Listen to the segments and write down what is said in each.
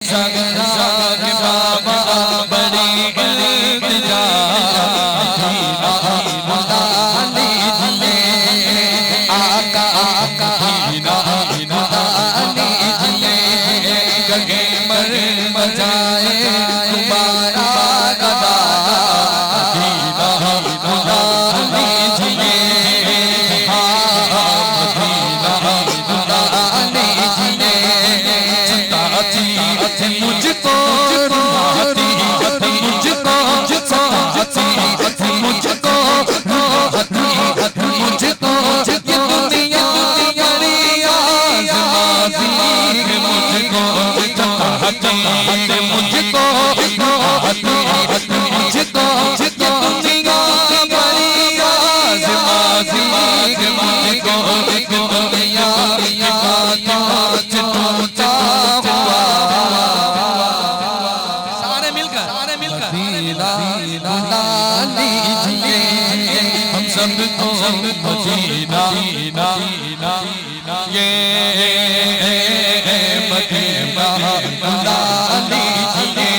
زاگ بابا بڑی التجا بلانی جلے آقا آقا بلانی جلے گگے مر مجائے دوبارہ گدا بلانی جلے مجھ کو روحاتی مجھ کو ساتھی مجھ کو روحاتی مجھ کو یہ دنیا بڑی آزمائش مجھ کو چاہتی مجھ کو روحاتی مجھ کو یہ دنیا بڑی آزمائش مجھ کو دنیا ہم سب کو مدینہ یہ مدینہ بلا لیجئے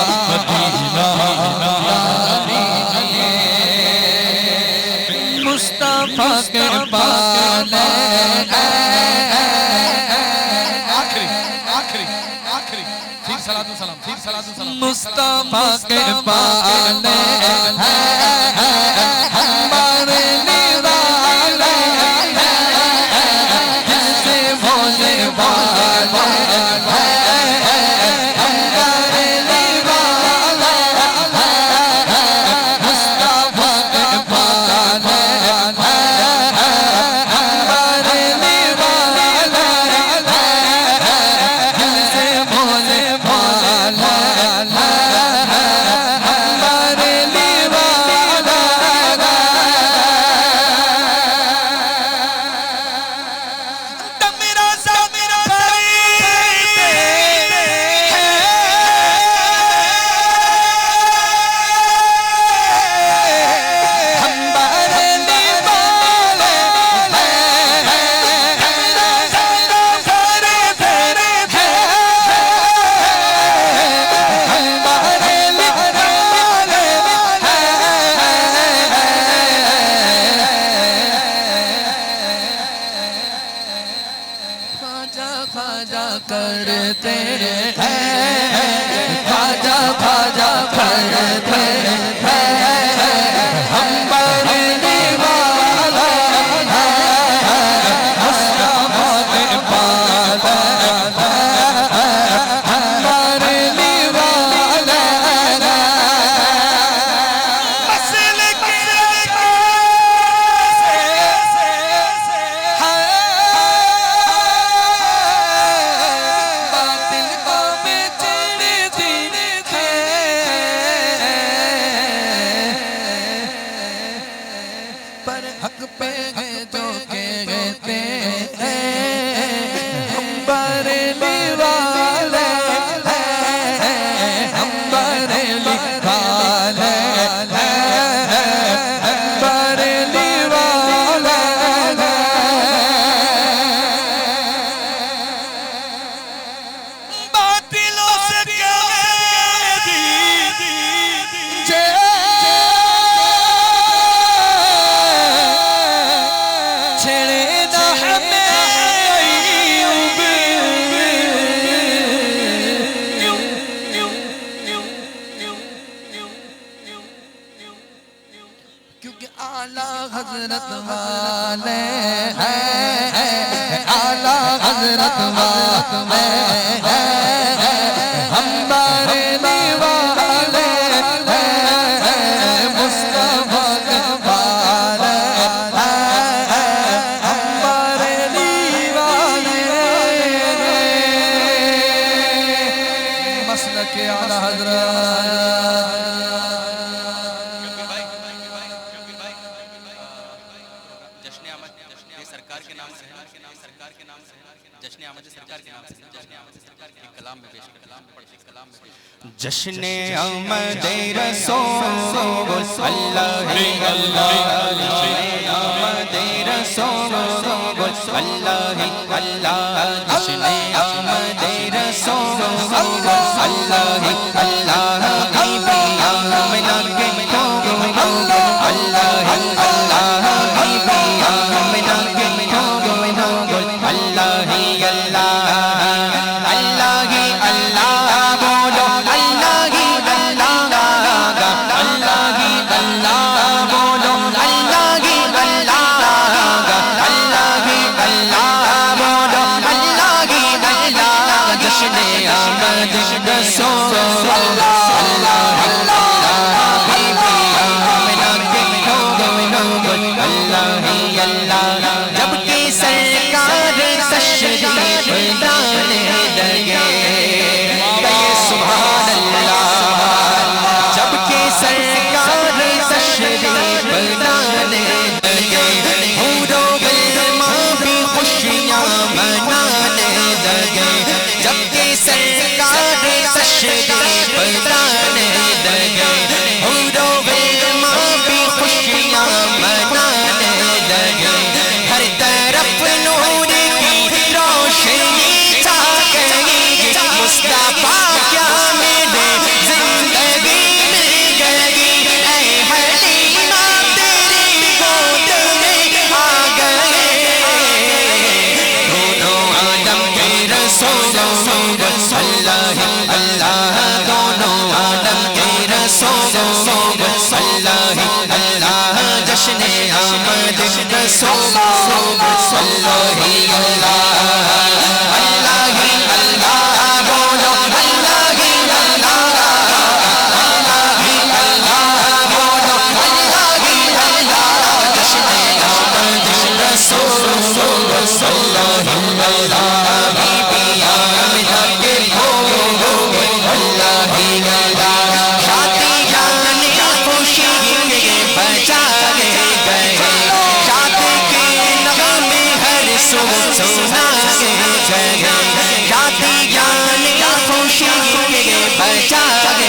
مدینہ بلا لیجئے مصطفیٰ کے پالے مصطفیٰ کے پالے ہمارے نرالے جس سے بولے والے ہمارے نرالے مصطفیٰ کے پالے ہمارے نرالے جس سے بولے والے کرتے ہیں خواجہ خواجہ کرتے ہیں ہم بڑھنے والے ہیں مصطفیٰ کے پالے ہم بڑھنے والے حق پہ ہے جو کہتے ہیں ہم بریلی والے ہیں ہم بریلی والے ہیں ہم بریلی والے باطلوں سے کیونکہ اعلیٰ حضرت والے ہیں اعلیٰ حضرت والے ہیں ہم بریلی والے ہیں مصطفیٰ کے پالے ہم بریلی والے مسلک اعلیٰ حضرت سرکار کے نام سے جشن آمد سرکار کے نام سے کلام میں پیش کلام جشن آمد رسول اللہ آمد رسول اللہ اللہ جشن آمد اللہ اللہ حبیبی آمنہ کے اللہ اللہ حبیبی آمنہ کے اللہ ہی اللہ اللہ ہی اللہ بولو اللہ ہی اللہ اللہ ہی اللہ بولو اللہ ہی اللہ اللہ ہی اللہ بولو اللہ ہی اللہ جشن آمد رسول اللہ اللہ حبیبی آمنہ کے اللہ ہی اللہ جب کہ سرکار تشریف لانے لگے سبحان اللہ جب کہ سرکار تشریف لانے لگے حور و غلمان بھی خوشیاں منانے لگے جب کہ سرکار تشریف لانے لگے حور و غلمان بھی خوشیاں منانے لگے ہر طرف نور کی روشنی چھا گئی مصطفیٰ کیا میرے زندگی مل گئی اے حلیمہ تیری گود میں آ گئے دونوں عالم کے رسول اللہ اللہ دونوں عالم کے رسول اللہ اللہ جشن آمد رسول اللہ اللہ اللہ ہی اللہ بولو اللہ ہی اللہ اللہ ہی اللہ بولو اللہ ہی اللہ جشن آمد رسول اللہ اللہ حبیبی آمنہ کے اللہ ہی اللہ شادی جانے خوشی کے بجائے گئے شادی کے نغمے ہر سو سنائے گئے شادی جانے خوشی کے بجائے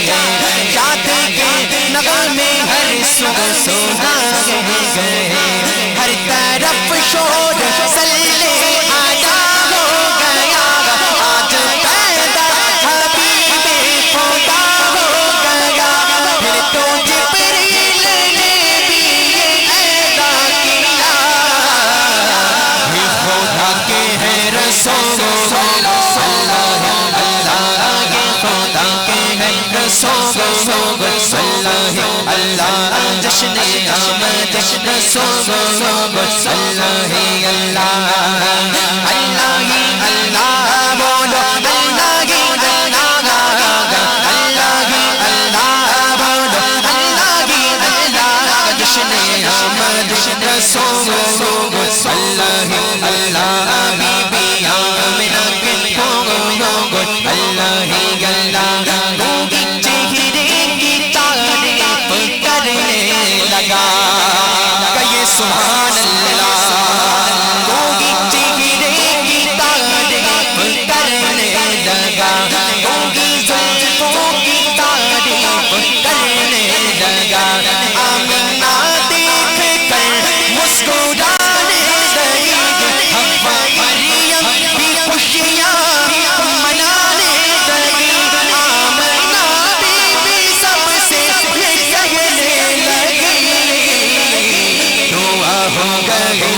گئے شادی کے نغمے ہر سو سنائے گئے ہر طرف شور صلی آیا ہو گیا آج پیدا حبیب خدا ہو گیا پھر تو جبریل نے بھی یہ ادا کیا یہ خدا کے ہیں رسول اللہ اللہ یہ خدا کے ہیں رسول اللہ اللہ جشن آمد رسول اللہ اللہ اللہ ہی اللہ بولو اللہ ہی اللہ اللہ ہی اللہ بولو اللہ ہی اللہ جشن آمد رسول اللہ اللہ حبیبی آمنہ کے اللہ ہی اللہ ہوگی چہرے کی تعریف کرنے لگا کہ یہ سبحان اللہ ہوگی چہرے کی تعریف کرنے لگا ہوگی زلفوں کی تعریف کرنے لگا آمنہ دیکھ کر مسکرانے لگی حوا مریم بھی خوشیاں منانے لگی آمنہ بی بی سب سے یہ کہنے لگی دعا ہو گئی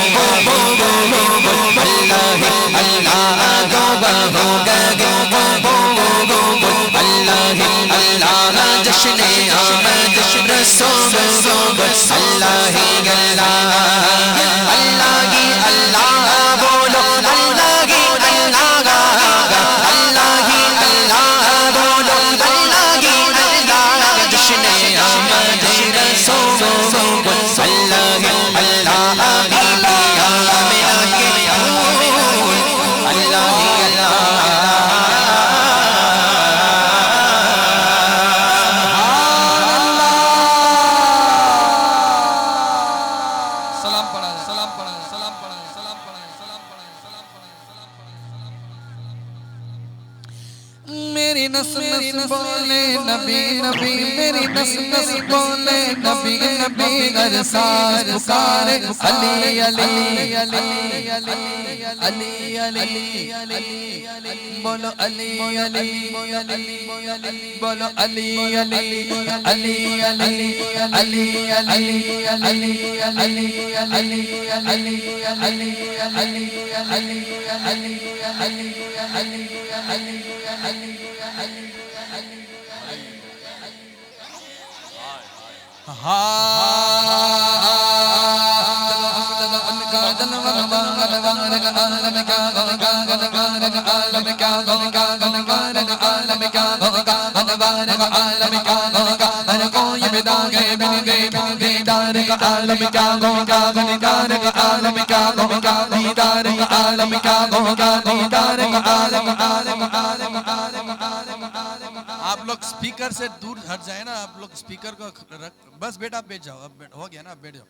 اللہ اللہ دعا ہو گئی اللہ اللہ جشن آمد رسول اللہ اللہ اللہ ہی اللہ بولو اللہ ہی اللہ اللہ ہی اللہ بولو اللہ ہی اللہ جشن آمد رسول اللہ اللہ حبیبی آمنہ کے اللہ ہی اللہ میری نس نس بولے نبی نبی، میری نس نس بولے نبی نبی، ہر ساز پکارے علی علی علی علی علی علی، بولو علی علی بولو علی علی علی علی علی علی علی علی آپ لوگ سپیکر سے دور ہٹ جائیں نا، آپ لوگ سپیکر کو بس بیٹا بیٹھ جاؤ، اب ہو گیا نا، بیٹھ جاؤ.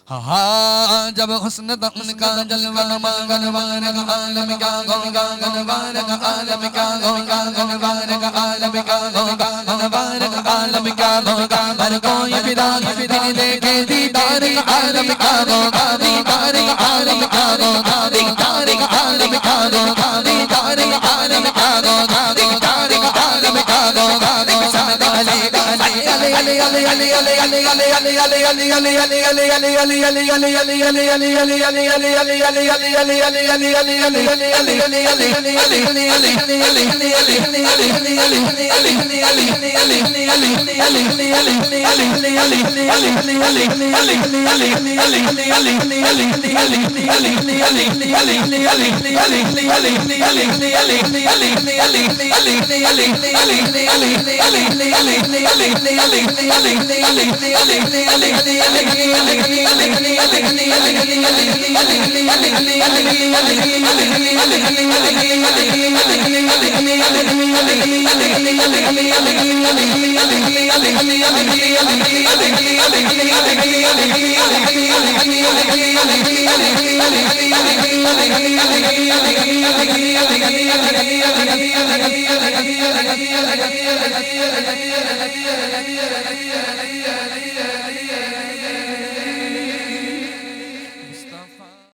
ہاں جب حسن ان کا جلوہ گنوار کا عالم کا گوگا گنوار کا عالم کا گوگا گنوار کا عالم کا گوگا گنوار کا عالم کا گوگا، ہر کوئی فدا دل دیکھے دیدار کا عالم کا گوگا، دیدار کا عالم کا گوگا، دیدار کا عالم کا گوگا، دیدار کا عالم کا گوگا، دیدار کا عالم کا گوگا. علی علی علی علی علی علی علی علی علی علی علی علی علی علی علی